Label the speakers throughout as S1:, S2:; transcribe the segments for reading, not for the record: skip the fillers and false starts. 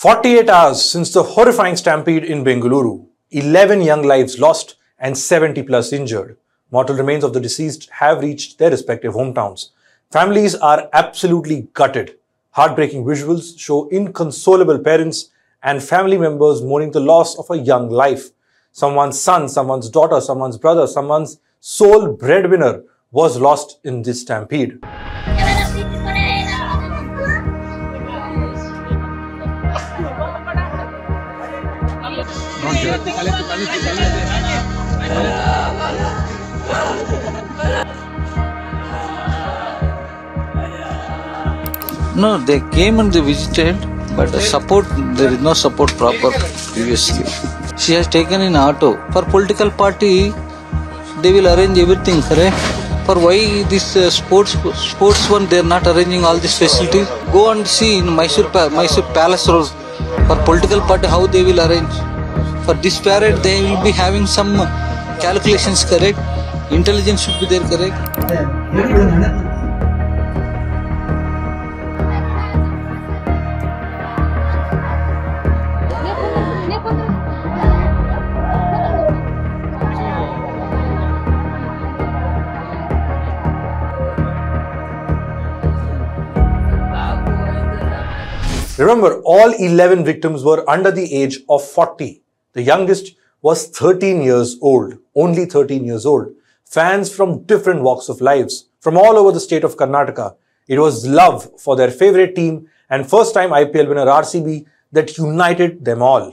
S1: 48 hours since the horrifying stampede in Bengaluru, 11 young lives lost and 70 plus injured. Mortal remains of the deceased have reached their respective hometowns. Families are absolutely gutted. Heartbreaking visuals show inconsolable parents and family members mourning the loss of a young life. Someone's son, someone's daughter, someone's brother, someone's sole breadwinner was lost in this stampede.
S2: No, they came and they visited, but there is no support proper previously. She has taken in auto. For political party, they will arrange everything, correct? For why this sports one, they are not arranging all these facilities? Go and see in Mysore Palace Road. For political party, how they will arrange? For this parade, they will be having some calculations, correct? Intelligence should be there, correct?
S1: Remember, all 11 victims were under the age of 40. The youngest was 13 years old, only 13 years old. Fans from different walks of lives, from all over the state of Karnataka. It was love for their favorite team and first-time IPL winner RCB that united them all.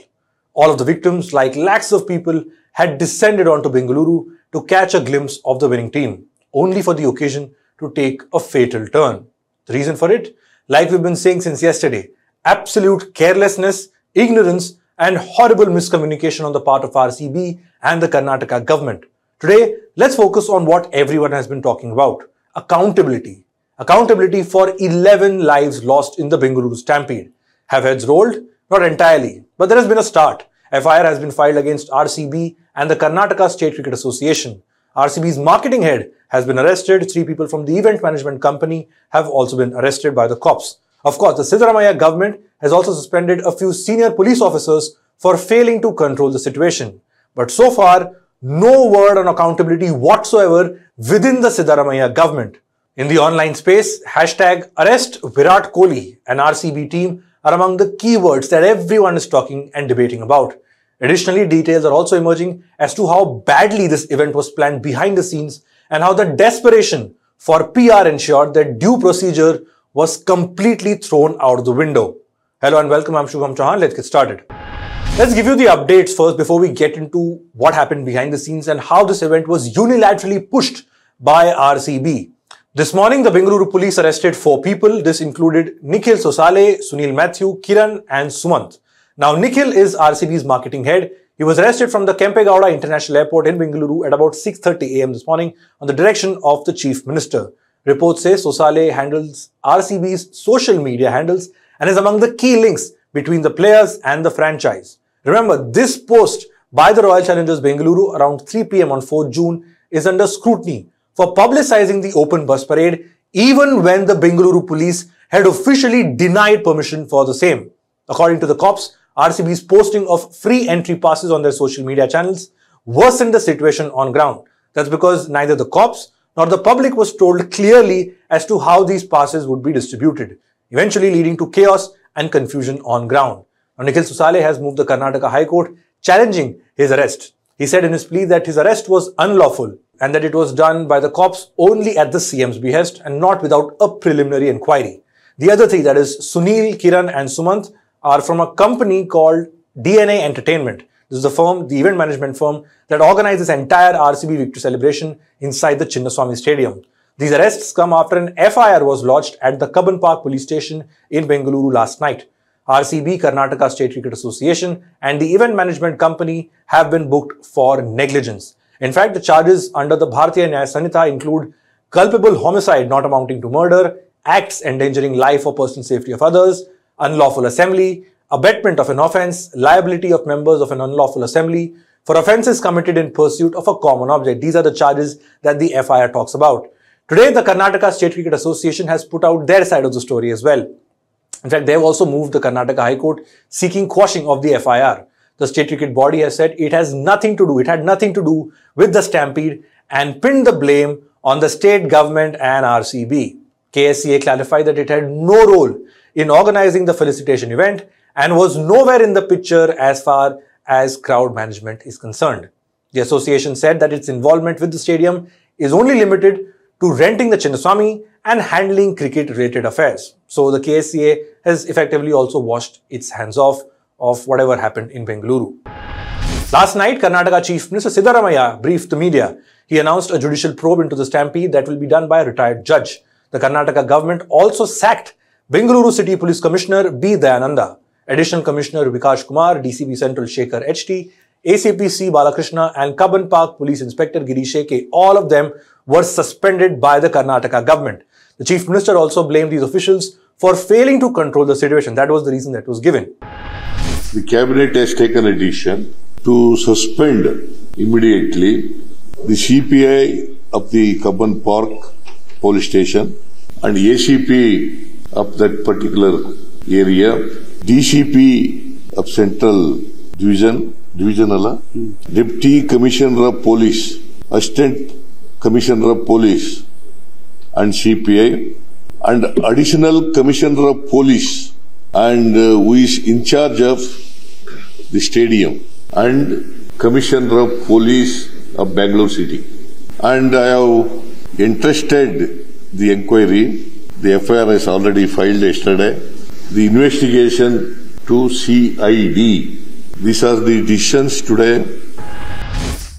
S1: All of the victims, like lakhs of people, had descended onto Bengaluru to catch a glimpse of the winning team, only for the occasion to take a fatal turn. The reason for it? Like we've been saying since yesterday, absolute carelessness, ignorance and horrible miscommunication on the part of RCB and the Karnataka government. Today, let's focus on what everyone has been talking about. Accountability. Accountability for 11 lives lost in the Bengaluru Stampede. Have heads rolled? Not entirely, but there has been a start. FIR has been filed against RCB and the Karnataka State Cricket Association. RCB's marketing head has been arrested. 3 people from the event management company have also been arrested by the cops. Of course, the Siddaramaiah government has also suspended a few senior police officers for failing to control the situation. But so far, no word on accountability whatsoever within the Siddaramaiah government. In the online space, hashtag arrest Virat Kohli and RCB team are among the keywords that everyone is talking and debating about. Additionally, details are also emerging as to how badly this event was planned behind the scenes and how the desperation for PR ensured that due procedure was completely thrown out of the window. Hello and welcome, I'm Shubham Chauhan. Let's get started. Let's give you the updates first before we get into what happened behind the scenes and how this event was unilaterally pushed by RCB. This morning, the Bengaluru police arrested 4 people. This included Nikhil Sosale, Sunil Matthew, Kiran and Sumant. Now, Nikhil is RCB's marketing head. He was arrested from the Kempegowda International Airport in Bengaluru at about 6:30 a.m. this morning on the direction of the Chief Minister. Reports say Sosale handles RCB's social media handles and is among the key links between the players and the franchise. Remember, this post by the Royal Challengers Bengaluru around 3 p.m. on 4th June is under scrutiny for publicizing the open bus parade even when the Bengaluru police had officially denied permission for the same. According to the cops, RCB's posting of free entry passes on their social media channels worsened the situation on ground. That's because neither the cops nor the public was told clearly as to how these passes would be distributed, eventually leading to chaos and confusion on ground. Now, Nikhil Sosale has moved the Karnataka High Court challenging his arrest. He said in his plea that his arrest was unlawful and that it was done by the cops only at the CM's behest and not without a preliminary inquiry. The other 3, that is Sunil, Kiran and Sumant, are from a company called DNA Entertainment. This is the firm, the event management firm that organizes entire RCB victory celebration inside the Chinnaswamy Stadium. These arrests come after an FIR was lodged at the Kabban Park police station in Bengaluru last night. RCB, Karnataka State Cricket Association and the event management company have been booked for negligence. In fact, the charges under the Bharatiya Nyaya Sanhita include culpable homicide not amounting to murder, acts endangering life or personal safety of others, unlawful assembly, abetment of an offence, liability of members of an unlawful assembly, for offences committed in pursuit of a common object. These are the charges that the FIR talks about. Today, the Karnataka State Cricket Association has put out their side of the story as well. In fact, they have also moved the Karnataka High Court seeking quashing of the FIR. The state cricket body has said it had nothing to do with the Stampede and pinned the blame on the state government and RCB. KSCA clarified that it had no role in organizing the felicitation event and was nowhere in the picture as far as crowd management is concerned. The association said that its involvement with the stadium is only limited to renting the Chinnaswamy and handling cricket-related affairs. So the KSCA has effectively also washed its hands off of whatever happened in Bengaluru. Last night, Karnataka Chief Minister Siddaramaiah briefed the media. He announced a judicial probe into the Stampede that will be done by a retired judge. The Karnataka government also sacked Bengaluru City Police Commissioner B. Dayananda, Additional Commissioner Vikash Kumar, DCP Central Shekhar HT, ACP C. Balakrishna and Cubbon Park Police Inspector Girish AK. All of them were suspended by the Karnataka government. The Chief Minister also blamed these officials for failing to control the situation. That was the reason that was given.
S3: The cabinet has taken a decision to suspend immediately the CPI of the Cubbon Park police station and ACP of that particular area, DCP of Central Divisional, Deputy Commissioner of Police, Assistant Commissioner of Police and CPI, and Additional Commissioner of Police and who is in charge of the stadium, and Commissioner of Police of Bengaluru City. And I have entrusted the inquiry. The FIR is already filed yesterday. The investigation to CID. These are the decisions today.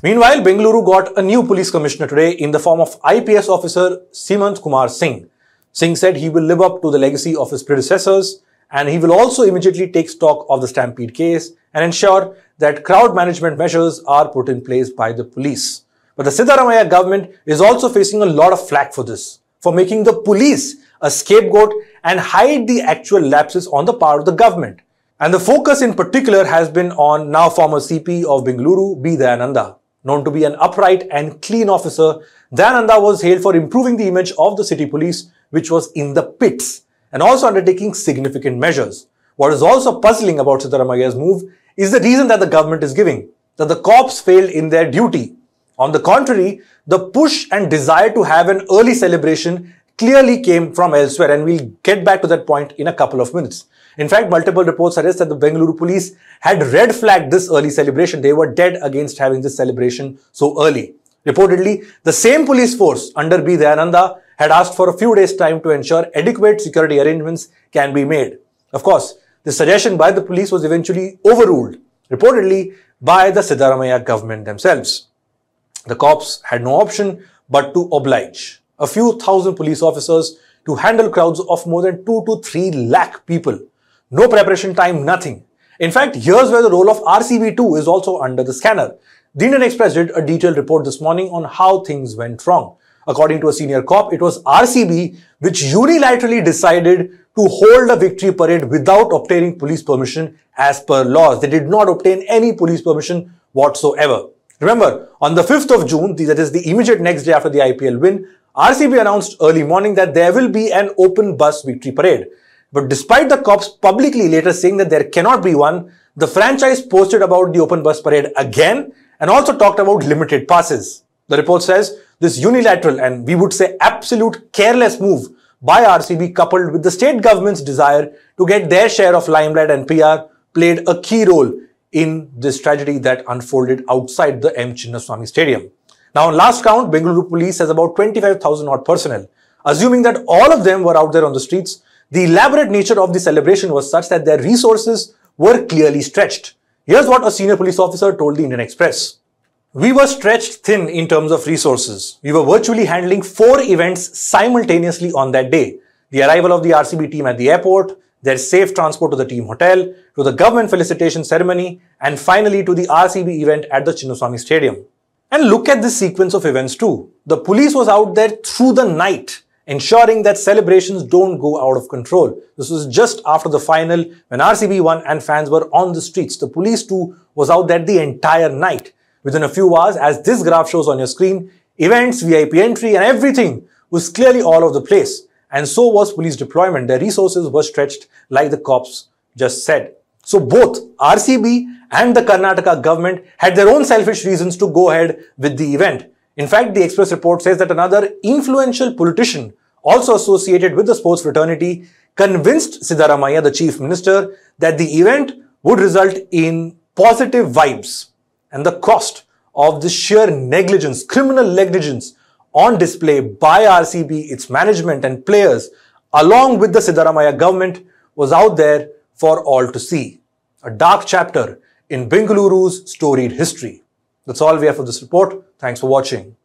S1: Meanwhile, Bengaluru got a new police commissioner today in the form of IPS officer Simant Kumar Singh. Singh said he will live up to the legacy of his predecessors and he will also immediately take stock of the Stampede case and ensure that crowd management measures are put in place by the police. But the Siddaramaiah government is also facing a lot of flack for this, for making the police a scapegoat and hide the actual lapses on the part of the government. And the focus in particular has been on now former CP of Bengaluru, B. Dayananda. Known to be an upright and clean officer, Dayananda was hailed for improving the image of the city police, which was in the pits, and also undertaking significant measures. What is also puzzling about Siddaramaiah's move is the reason that the government is giving, that the cops failed in their duty. On the contrary, the push and desire to have an early celebration clearly came from elsewhere, and we'll get back to that point in a couple of minutes. In fact, multiple reports suggest that the Bengaluru police had red flagged this early celebration. They were dead against having this celebration so early. Reportedly, the same police force under B. Dayananda had asked for a few days' time to ensure adequate security arrangements can be made. Of course, the suggestion by the police was eventually overruled, reportedly by the Siddaramaiah government themselves. The cops had no option but to oblige a few thousand police officers to handle crowds of more than 2 to 3 lakh people. No preparation time, nothing. In fact, here's where the role of RCB too is also under the scanner. The Indian Express did a detailed report this morning on how things went wrong. According to a senior cop, it was RCB which unilaterally decided to hold a victory parade without obtaining police permission as per laws. They did not obtain any police permission whatsoever. Remember, on the 5th of June, that is the immediate next day after the IPL win, RCB announced early morning that there will be an open bus victory parade. But despite the cops publicly later saying that there cannot be one, the franchise posted about the open bus parade again and also talked about limited passes. The report says this unilateral and we would say absolute careless move by RCB coupled with the state government's desire to get their share of limelight and PR played a key role in this tragedy that unfolded outside the M. Chinnaswamy Stadium. Now, on last count, Bengaluru police has about 25,000 odd personnel. Assuming that all of them were out there on the streets, the elaborate nature of the celebration was such that their resources were clearly stretched. Here's what a senior police officer told the Indian Express. We were stretched thin in terms of resources. We were virtually handling 4 events simultaneously on that day. The arrival of the RCB team at the airport, their safe transport to the team hotel, to the government felicitation ceremony, and finally to the RCB event at the Chinnaswamy Stadium. And look at this sequence of events too. The police was out there through the night, ensuring that celebrations don't go out of control. This was just after the final when RCB won and fans were on the streets. The police too was out there the entire night. Within a few hours, as this graph shows on your screen, events, VIP entry and everything was clearly all over the place. and so was police deployment. Their resources were stretched, like the cops just said. So both RCB and the Karnataka government had their own selfish reasons to go ahead with the event. In fact, the Express report says that another influential politician, also associated with the sports fraternity, convinced Siddaramaiah, the chief minister, that the event would result in positive vibes, and the cost of the sheer negligence, criminal negligence on display by RCB, its management and players, along with the Siddaramaiah government, was out there for all to see. A dark chapter in Bengaluru's storied history. That's all we have for this report. Thanks for watching.